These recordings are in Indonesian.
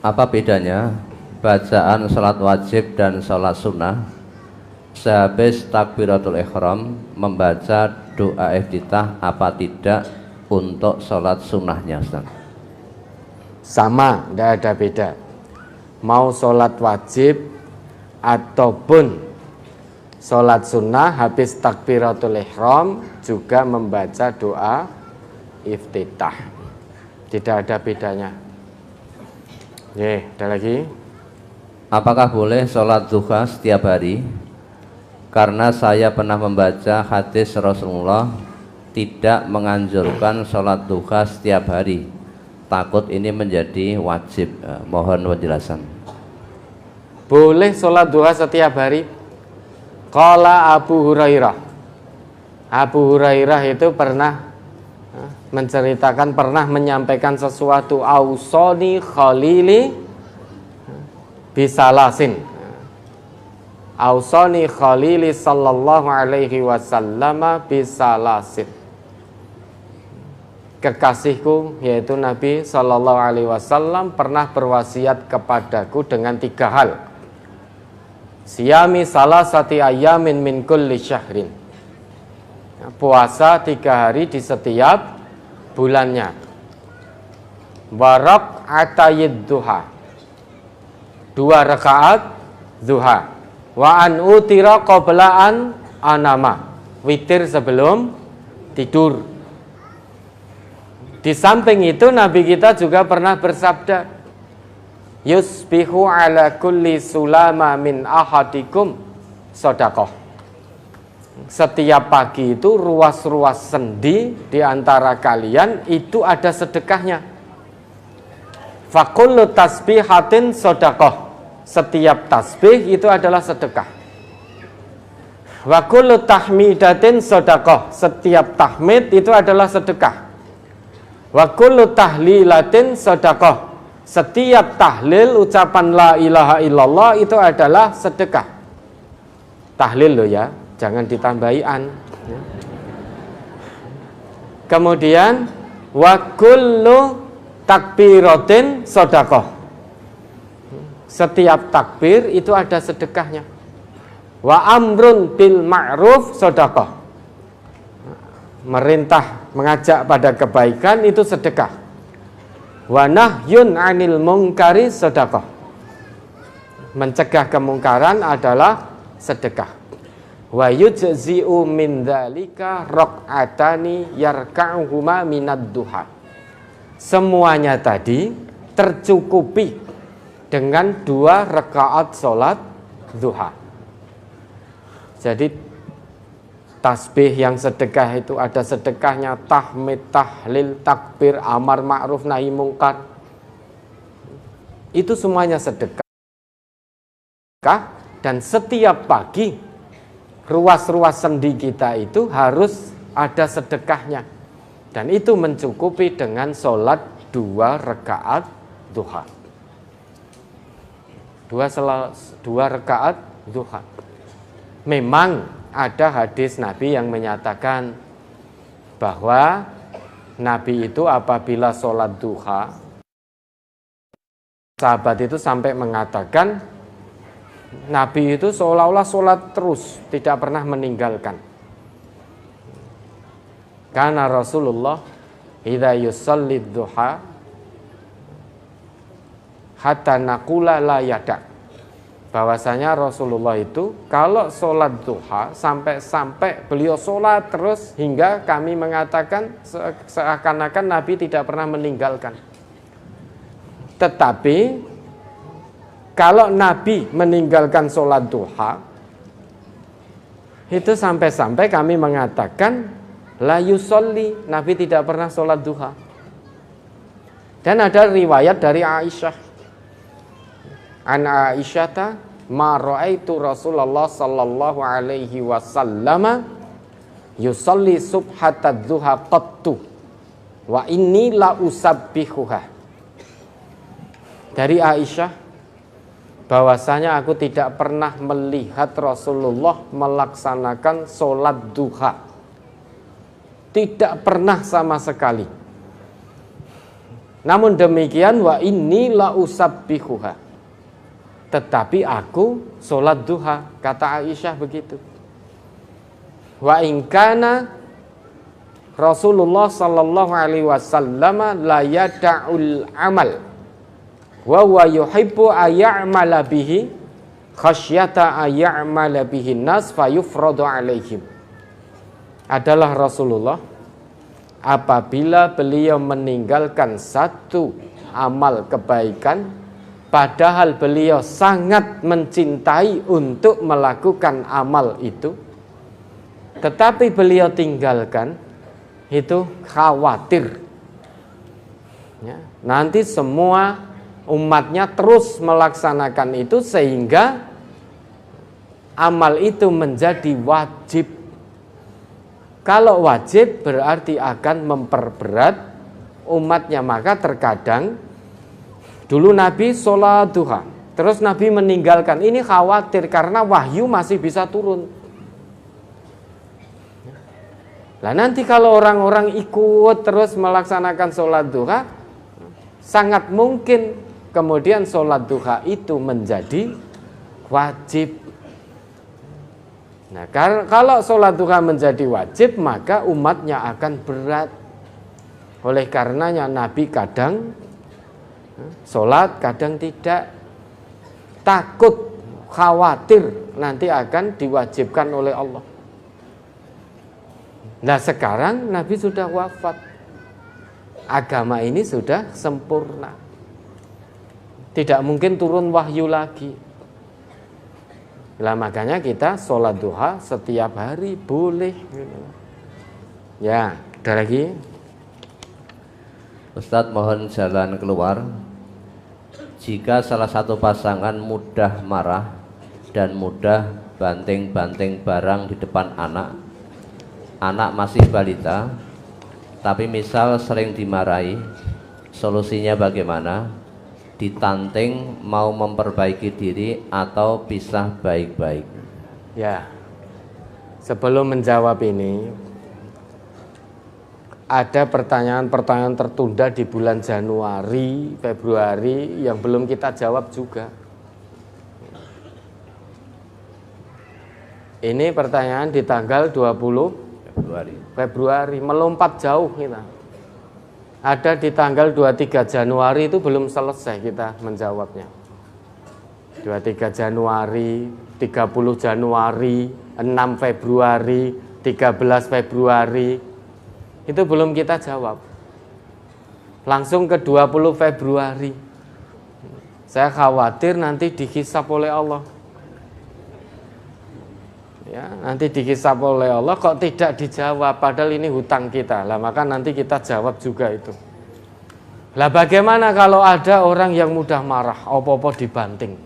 Apa bedanya bacaan sholat wajib dan sholat sunnah? Sehabis takbiratul ihram membaca doa iftitah apa tidak untuk sholat sunnahnya, Ustaz? Sama, tidak ada beda. Mau sholat wajib ataupun sholat sunnah, habis takbiratul ihram juga membaca doa iftitah. Tidak ada bedanya. Ada lagi. Apakah boleh sholat duha setiap hari? Karena saya pernah membaca hadis Rasulullah tidak menganjurkan sholat duha setiap hari. Takut ini menjadi wajib. Mohon penjelasan. Boleh sholat duha setiap hari. Qala Abu Hurairah. Abu Hurairah itu pernah menceritakan, pernah menyampaikan sesuatu. Ausoni khalili bisalasin. Ausoni khalili sallallahu alaihi wasallam bisalasin. Kekasihku yaitu Nabi sallallahu alaihi wasallam pernah berwasiat kepadaku dengan 3 hal. Siyami salasati ayamin min kulli syahrin. Puasa 3 hari di setiap bulannya. Warak atayid duha, 2 rakaat duha. Wa an utira qobla'an anama, witir sebelum tidur. Di samping itu Nabi kita juga pernah bersabda, yusbihu ala kulli sulama min ahadikum sodakoh. Setiap pagi itu ruas-ruas sendi di antara kalian itu ada sedekahnya. Fakullu tasbihatin sodakoh. Setiap tasbih itu adalah sedekah. Wa kullu tahmidatin sodakoh. Setiap tahmid itu adalah sedekah. Wa kullu tahlilatin sodakoh. Setiap tahlil ucapan la ilaha illallah itu adalah sedekah. Tahlil loh ya, jangan ditambahi an. Kemudian wa kullu takbiratin sodakoh. Setiap takbir itu ada sedekahnya. Wa amrun bil ma'ruf sodakoh. Merintah, mengajak pada kebaikan itu sedekah. Wa nahyun anil mungkari sodakoh. Mencegah kemungkaran adalah sedekah. Wa yujzi'u min dzalika raq'atani yarka'uhuma minad duha. Semuanya tadi tercukupi dengan 2 rakaat sholat duha. Jadi tasbih yang sedekah itu ada sedekahnya, tahmid, tahlil, takbir, amar ma'ruf, nahi mungkar. Itu semuanya sedekah. Dan setiap pagi ruas-ruas sendi kita itu harus ada sedekahnya. Dan itu mencukupi dengan sholat 2 rakaat duha. 2 rakaat duha. Memang ada hadis Nabi yang menyatakan bahwa Nabi itu apabila sholat duha, sahabat itu sampai mengatakan Nabi itu seolah-olah sholat terus, tidak pernah meninggalkan. Karena Rasulullah idza yusalli duha hatta naqula la yada. Bahwasanya Rasulullah itu kalau sholat duha sampai beliau sholat terus hingga kami mengatakan seakan-akan Nabi tidak pernah meninggalkan. Tetapi kalau Nabi meninggalkan sholat duha itu sampai kami mengatakan la yusolli, Nabi tidak pernah sholat duha. Dan ada riwayat dari Aisyah. An Aisyata ma ra'aitu Rasulullah sallallahu alaihi wasallam yusalli subhatad duha qattu wa inni la usabbihuha. Dari Aisyah bahwasanya aku tidak pernah melihat Rasulullah melaksanakan sholat duha. Tidak pernah sama sekali. Namun demikian wa inni la usabbihuha. Tetapi aku sholat duha, kata Aisyah begitu. Wa in kana Rasulullah sallallahu alaihi wasallam la yada'ul amal wa huwa yuhibbu ayya'mala bihi khasyata ayya'mala bihi nas fayufradu alaihim. Adalah Rasulullah apabila beliau meninggalkan satu amal kebaikan, padahal beliau sangat mencintai untuk melakukan amal itu, tetapi beliau tinggalkan, itu khawatir ya, nanti semua umatnya terus melaksanakan itu sehingga amal itu menjadi wajib. Kalau wajib berarti akan memperberat umatnya. Maka terkadang dulu Nabi sholat duha, terus Nabi meninggalkan. Ini khawatir karena wahyu masih bisa turun. Nah nanti kalau orang-orang ikut terus melaksanakan sholat duha, sangat mungkin kemudian sholat duha itu menjadi wajib. Nah, kalau sholat duha menjadi wajib, maka umatnya akan berat. Oleh karenanya Nabi kadang sholat, kadang tidak. Takut, khawatir nanti akan diwajibkan oleh Allah. Nah sekarang Nabi sudah wafat. Agama ini sudah sempurna. Tidak mungkin turun wahyu lagi. Lah makanya kita sholat duha setiap hari boleh. Ya, ada lagi. Ustadz mohon jalan keluar. Jika salah satu pasangan mudah marah dan mudah banting-banting barang di depan anak masih balita, tapi misal sering dimarahi, solusinya bagaimana? Ditanting, mau memperbaiki diri atau pisah baik-baik? Ya, sebelum menjawab ini, ada pertanyaan-pertanyaan tertunda di bulan Januari, Februari yang belum kita jawab juga. Ini pertanyaan di tanggal 20 Februari, melompat jauh kita. Ada di tanggal 23 Januari itu belum selesai kita menjawabnya. 23 Januari, 30 Januari, 6 Februari, 13 Februari, itu belum kita jawab. Langsung ke 20 Februari. Saya khawatir nanti dihisab oleh Allah. Ya, nanti dihisab oleh Allah kok tidak dijawab, padahal ini hutang kita. Lah maka nanti kita jawab juga itu. Lah bagaimana kalau ada orang yang mudah marah, opo-opo dibanting?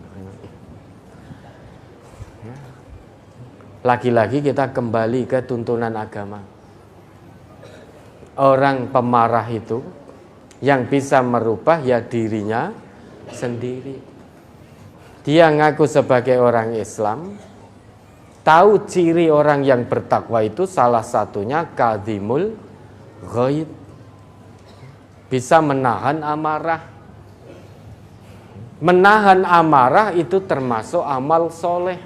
Lagi-lagi kita kembali ke tuntunan agama. Orang pemarah itu yang bisa merubah ya dirinya sendiri. Dia ngaku sebagai orang Islam, tahu ciri orang yang bertakwa itu salah satunya kadhimul ghaid, bisa menahan amarah. Menahan amarah itu termasuk amal soleh.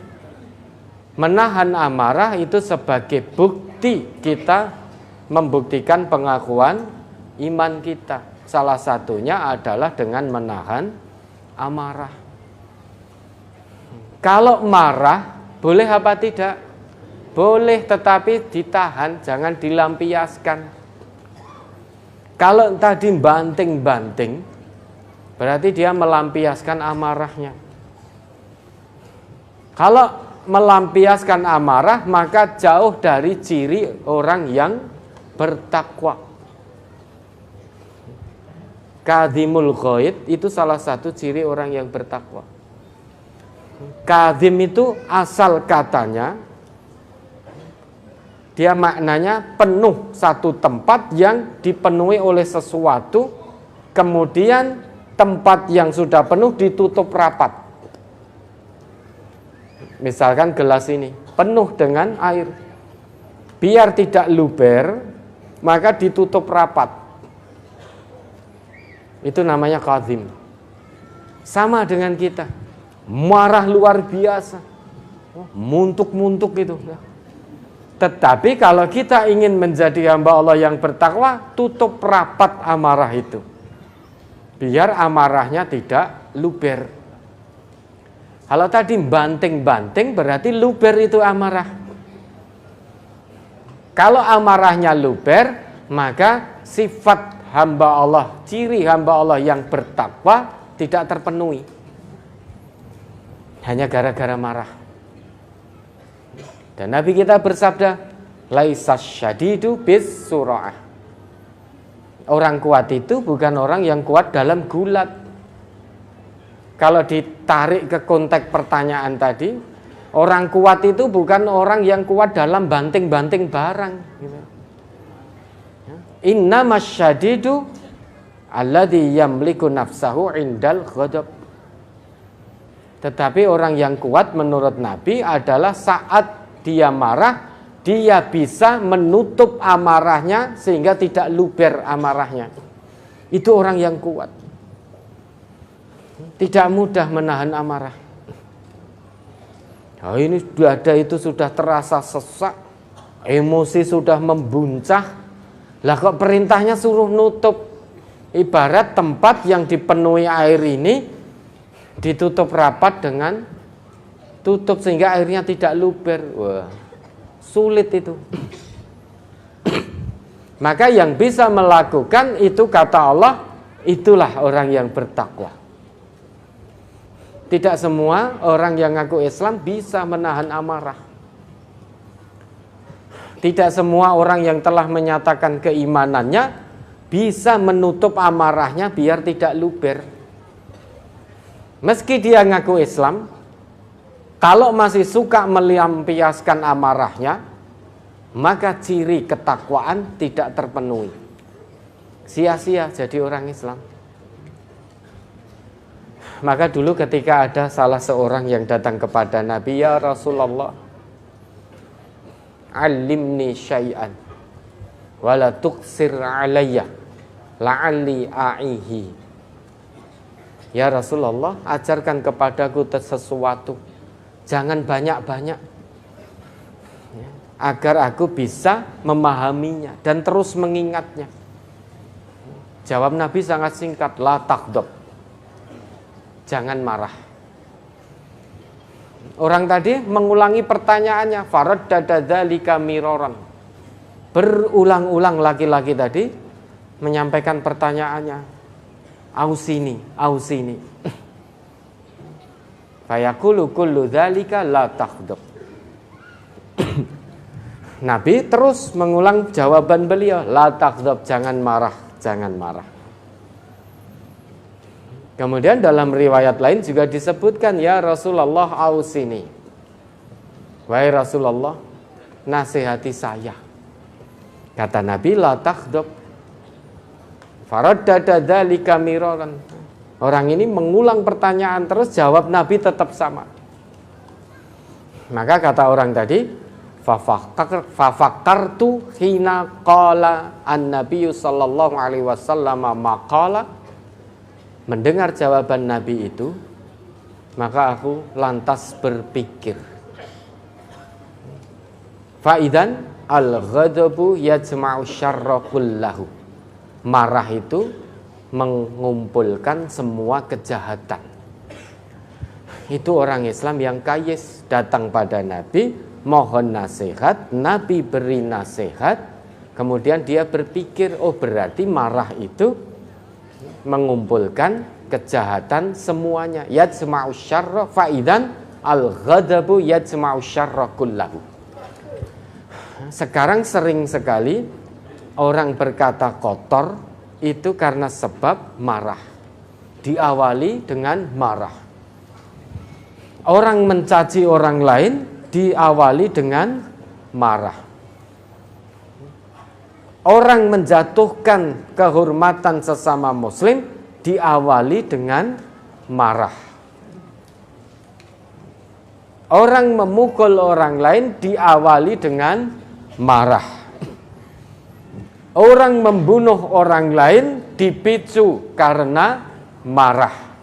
Menahan amarah itu sebagai bukti kita membuktikan pengakuan iman kita. Salah satunya adalah dengan menahan amarah. Kalau marah boleh apa tidak? Boleh, tetapi ditahan, jangan dilampiaskan. Kalau tadi banting-banting, berarti dia melampiaskan amarahnya. Kalau melampiaskan amarah, maka jauh dari ciri orang yang bertakwa. Kadhimul ghaid itu salah satu ciri orang yang bertakwa. Kadhim itu asal katanya, dia maknanya penuh, satu tempat yang dipenuhi oleh sesuatu, kemudian tempat yang sudah penuh ditutup rapat. Misalkan gelas ini penuh dengan air, biar tidak luber, maka ditutup rapat. Itu namanya qadhim. Sama dengan kita. Marah luar biasa. Muntuk-muntuk itu. Tetapi kalau kita ingin menjadi hamba Allah yang bertakwa, tutup rapat amarah itu. Biar amarahnya tidak luber. Kalau tadi banting-banting berarti luber itu amarah. Kalau amarahnya luber, maka sifat hamba Allah, ciri hamba Allah yang bertakwa tidak terpenuhi. Hanya gara-gara marah. Dan Nabi kita bersabda, laisas syadidu bis sura'ah. Orang kuat itu bukan orang yang kuat dalam gulat. Kalau ditarik ke konteks pertanyaan tadi, orang kuat itu bukan orang yang kuat dalam banting-banting barang. Innamas syadidu alladzi yamliku nafsahu indal ghadab. Tetapi orang yang kuat menurut Nabi adalah saat dia marah, dia bisa menutup amarahnya sehingga tidak luber amarahnya. Itu orang yang kuat. Tidak mudah menahan amarah. Nah, ini dada itu sudah terasa sesak, emosi sudah membuncah. Lah kok perintahnya suruh nutup? Ibarat tempat yang dipenuhi air ini ditutup rapat dengan tutup sehingga airnya tidak luber. Wah, sulit itu. Maka yang bisa melakukan itu kata Allah, itulah orang yang bertakwa. Tidak semua orang yang ngaku Islam bisa menahan amarah. Tidak semua orang yang telah menyatakan keimanannya bisa menutup amarahnya biar tidak luber. Meski dia ngaku Islam, kalau masih suka melampiaskan amarahnya, maka ciri ketakwaan tidak terpenuhi. Sia-sia jadi orang Islam. Maka dulu ketika ada salah seorang yang datang kepada Nabi, ya Rasulullah, alimni syai'an wala tuqsir alayya la'alli a'ihi. Ya Rasulullah, ajarkan kepadaku sesuatu, jangan banyak-banyak, agar aku bisa memahaminya dan terus mengingatnya. Jawab Nabi sangat singkat, la taghdab, jangan marah. Orang tadi mengulangi pertanyaannya, faraddada dzalika miraran. Berulang-ulang laki-laki tadi menyampaikan pertanyaannya, ausini, ausini. Fayaqulu kullu dzalika la taghdab. Nabi terus mengulang jawaban beliau, la taghdab, jangan marah, jangan marah. Kemudian dalam riwayat lain juga disebutkan, ya Rasulullah ausini. Wahai Rasulullah, nasihati saya. Kata Nabi, la taghdab. Faraddada dzalika miraran. Orang ini mengulang pertanyaan terus, jawab Nabi tetap sama. Maka kata orang tadi, fafakkartu hina qala an-nabiyyu sallallahu alaihi wasallam maqala. Mendengar jawaban Nabi itu, maka aku lantas berpikir, faidan al-ghadabu yajma'u syarra kullahu. Marah itu mengumpulkan semua kejahatan. Itu orang Islam yang kayis, datang pada Nabi, mohon nasihat, Nabi beri nasihat, kemudian dia berpikir, oh berarti marah itu mengumpulkan kejahatan semuanya. Yajma'u syarra faidan al-ghadabu yajma'u syarra kullahu. Sekarang sering sekali orang berkata kotor itu karena sebab marah. Diawali dengan marah. Orang mencaci orang lain diawali dengan marah. Orang menjatuhkan kehormatan sesama muslim diawali dengan marah. Orang memukul orang lain diawali dengan marah. Orang membunuh orang lain dipicu karena marah.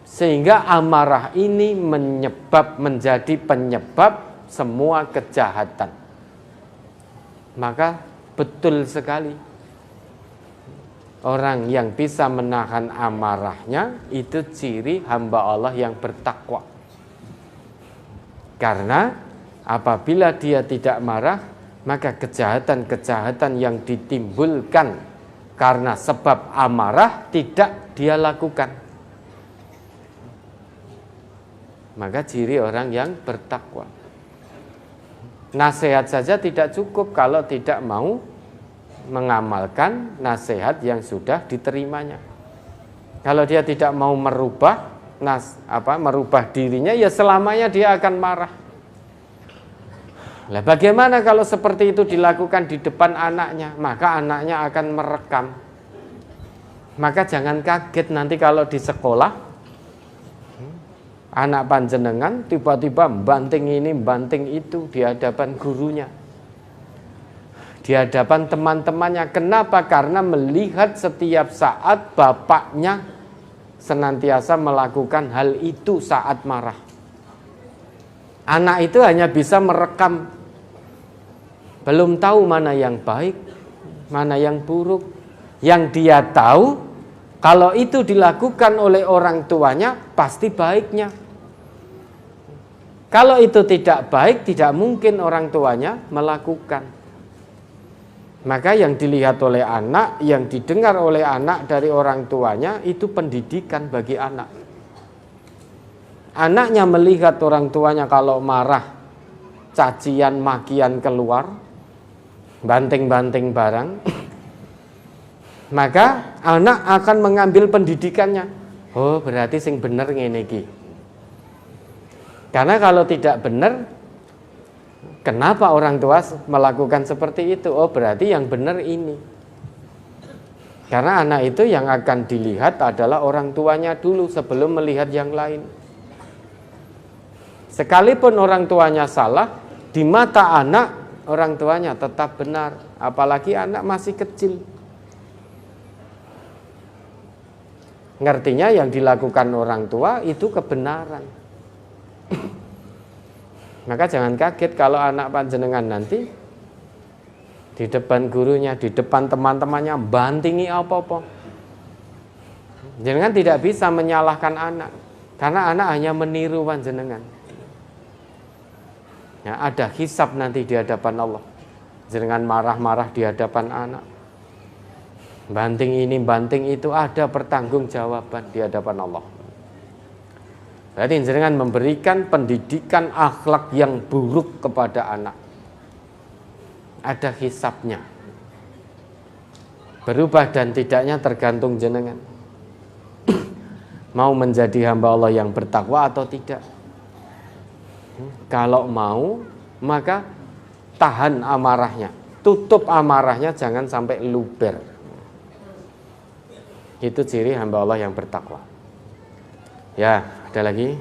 Sehingga amarah ini menjadi penyebab semua kejahatan. Maka betul sekali, orang yang bisa menahan amarahnya itu ciri hamba Allah yang bertakwa. Karena apabila dia tidak marah, maka kejahatan-kejahatan yang ditimbulkan karena sebab amarah tidak dia lakukan. Maka ciri orang yang bertakwa. Nasihat saja tidak cukup kalau tidak mau mengamalkan nasihat yang sudah diterimanya. Kalau dia tidak mau merubah dirinya, ya selamanya dia akan marah. Lah bagaimana kalau seperti itu dilakukan di depan anaknya? Maka anaknya akan merekam. Maka jangan kaget nanti kalau di sekolah anak panjenengan tiba-tiba banting ini, banting itu di hadapan gurunya, di hadapan teman-temannya. Kenapa? Karena melihat setiap saat bapaknya senantiasa melakukan hal itu saat marah. Anak itu hanya bisa merekam, belum tahu mana yang baik, mana yang buruk. Yang dia tahu, kalau itu dilakukan oleh orang tuanya, pasti baiknya. Kalau itu tidak baik, tidak mungkin orang tuanya melakukan. Maka yang dilihat oleh anak, yang didengar oleh anak dari orang tuanya, itu pendidikan bagi anak. Anaknya melihat orang tuanya kalau marah, cacian, makian keluar, banting-banting barang, maka anak akan mengambil pendidikannya. Oh, berarti sing bener ngene iki. Karena kalau tidak benar, kenapa orang tua melakukan seperti itu? Oh, berarti yang benar ini. Karena anak itu yang akan dilihat adalah orang tuanya dulu sebelum melihat yang lain. Sekalipun orang tuanya salah, di mata anak orang tuanya tetap benar, apalagi anak masih kecil. Ngertinya yang dilakukan orang tua itu kebenaran. Maka jangan kaget kalau anak panjenengan nanti di depan gurunya, di depan teman-temannya bantingi apa-apa. Jangan tidak bisa menyalahkan anak, karena anak hanya meniru panjenengan. Ya, ada hisab nanti di hadapan Allah. Jangan marah-marah di hadapan anak. Banting ini, banting itu, ada pertanggungjawaban di hadapan Allah. Berarti jenengan memberikan pendidikan akhlak yang buruk kepada anak. Ada hisabnya. Berubah dan tidaknya tergantung jenengan. Mau menjadi hamba Allah yang bertakwa atau tidak. Kalau mau, maka tahan amarahnya. Tutup amarahnya, jangan sampai luber. Itu ciri hamba Allah yang bertakwa. Ya, ada lagi?